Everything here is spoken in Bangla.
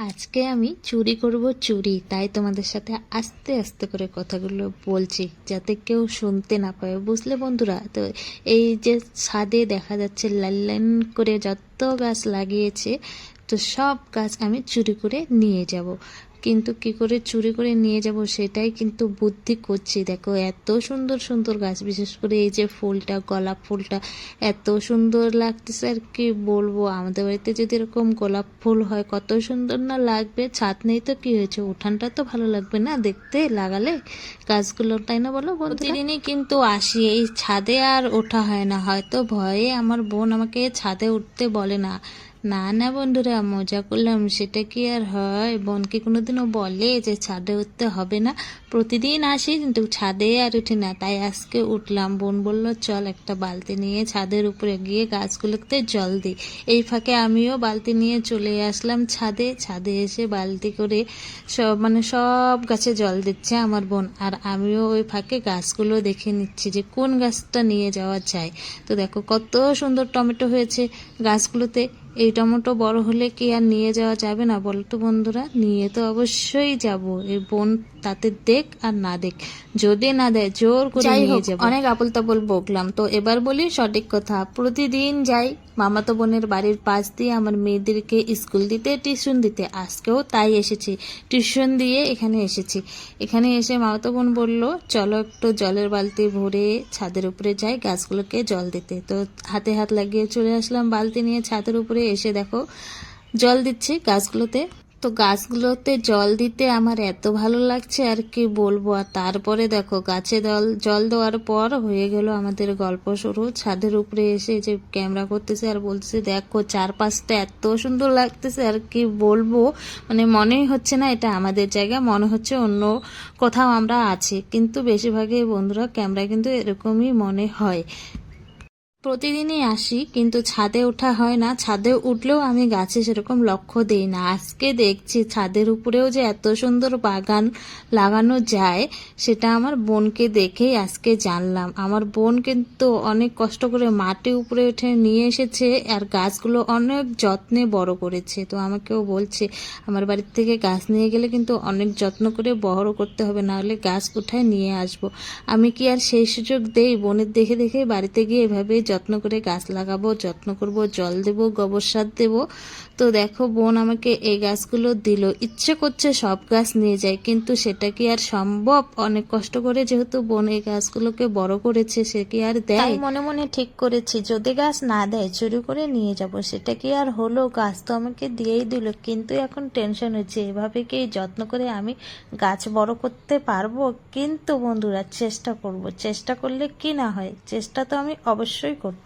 আজকে আমি চুরি করব চুরি, তাই তোমাদের সাথে আস্তে আস্তে করে কথাগুলো বলছি যাতে কেউ শুনতে না পায়, বুঝলে বন্ধুরা? তো এই যে ছাদে দেখা যাচ্ছে লাইন লাইন করে যত গাছ লাগিয়েছে, তো সব গাছ আমি চুরি করে নিয়ে যাব। কিন্তু কি করে চুরি করে নিয়ে যাব সেটাই কিন্তু বুদ্ধি করছি। দেখো এত সুন্দর সুন্দর গাছ, বিশেষ করে এই যে ফুলটা, গোলাপ ফুলটা এত সুন্দর লাগতেছে আর কি বলবো। আমাদের বাড়িতে যদি এরকম গোলাপ ফুল হয় কত সুন্দর না লাগবে। ছাদ নেই তো কি হয়েছে, উঠানটা তো ভালো লাগবে না দেখতে লাগালে গাছগুলো, তাই না বলো? প্রতিদিনই কিন্তু আসি, এই ছাদে আর ওঠা হয় না, হয়তো ভয়ে আমার বোন আমাকে ছাদে উঠতে বলে না। না না বন্ধুরা, মজা করলাম, সেটা কি আর হয়? বোনকে কোনোদিনও বলে যে ছাদে উঠতে হবে না? প্রতিদিন আসি কিন্তু ছাদে আর উঠি না, তাই আজকে উঠলাম। বোন বলল চল একটা বালতি নিয়ে ছাদের উপরে গিয়ে গাছগুলোতে জল দিই। এই ফাঁকে আমিও বালতি নিয়ে চলে আসলাম ছাদে। ছাদে এসে বালতি করে সব গাছে জল দিচ্ছে আমার বোন, আর আমিও ওই ফাঁকে গাছগুলো দেখে নিচ্ছি যে কোন গাছটা নিয়ে যাওয়া যায়। তো দেখো কত সুন্দর টমেটো হয়েছে গাছগুলোতে। এই টমেটো বড় হলে কি আর নিয়ে যাওয়া যাবে না বলো তো বন্ধুরা? নিয়ে তো অবশ্যই যাব। এই বোন তাতে দেখ আর না দেখ, যদি না দেয় জোর করে নিয়ে যাব। অনেক আবল তাবল বকলাম, তো এবার বলি সঠিক কথা। প্রতিদিন যাই মামাতো বোনের বাড়ির পাশ দিয়ে আমার মেয়েদেরকে স্কুল দিতে, টিউশন দিতে। আজকেও তাই এসেছি, টিউশন দিয়ে এখানে এসেছি। এখানে এসে মামাতো বোন বলল চলো একটু জলের বালতি ভরে ছাদের উপরে যাই গাছগুলোকে জল দিতে। তো হাতে হাত লাগিয়ে চলে আসলাম বালতি নিয়ে ছাদের উপরে। এসে দেখো জল দিচ্ছি গাছগুলোতে। তো গাছগুলোতে জল দিতে আমার এত ভালো লাগছে আর কি বলবো। আর তারপরে দেখো গাছে জল দেওয়ার পর হয়ে গেল আমাদের গল্প শুরু। ছাদের উপরে এসে যে ক্যামেরা করতেছে আর বলতেছে দেখো চারপাশটা এত সুন্দর লাগতেছে আর কি বলবো। মানে মনেই হচ্ছে না এটা আমাদের জায়গা, মনে হচ্ছে অন্য কোথাও আমরা আছি। কিন্তু বেশিরভাগই বন্ধুরা ক্যামেরা কিন্তু এরকমই মনে হয়। প্রতিদিনই আসি কিন্তু ছাদে ওঠা হয় না, ছাদে উঠলেও আমি গাছে সেরকম লক্ষ্য দেই না। আজকে দেখছি ছাদের উপরেও যে এত সুন্দর বাগান লাগানো যায়, সেটা আমার বোনকে দেখেই আজকে জানলাম। আমার বোন কিন্তু অনেক কষ্ট করে মাটি উপরে উঠে নিয়ে এসেছে আর গাছগুলো অনেক যত্নে বড় করেছে। তো আমাকেও বলছে আমার বাড়ির থেকে গাছ নিয়ে গেলে কিন্তু অনেক যত্ন করে বড় করতে হবে, না হলে গাছ কোথায় নিয়ে আসবো। আমি কি আর সেই সুযোগ দেই? বোনের দেখে দেখে বাড়িতে গিয়ে এভাবে যত্ন করে গাছ লাগাবো, যত্ন করব, জল দেবো, গোবর সার দেবো। তো দেখো বোন আমাকে এই গাছগুলো দিল, ইচ্ছে করছে সব গাছ নিয়ে যায়, কিন্তু সেটা কি আর সম্ভব? অনেক কষ্ট করে যেহেতু বোন এই গাছগুলোকে বড় করেছে, সে কি আর দেয়? তাই মনে মনে ঠিক করেছি যদি গাছ না দেয় চুরি করে নিয়ে যাব। সেটা কি আর হলো? গাছ তো আমাকে দিয়েই দিল, কিন্তু এখন টেনশন হচ্ছে এভাবে কি যত্ন করে আমি গাছ বড় করতে পারবো? কিন্তু বন্ধুরা চেষ্টা করব, চেষ্টা করলে কি না হয়, চেষ্টা তো আমি অবশ্যই করব।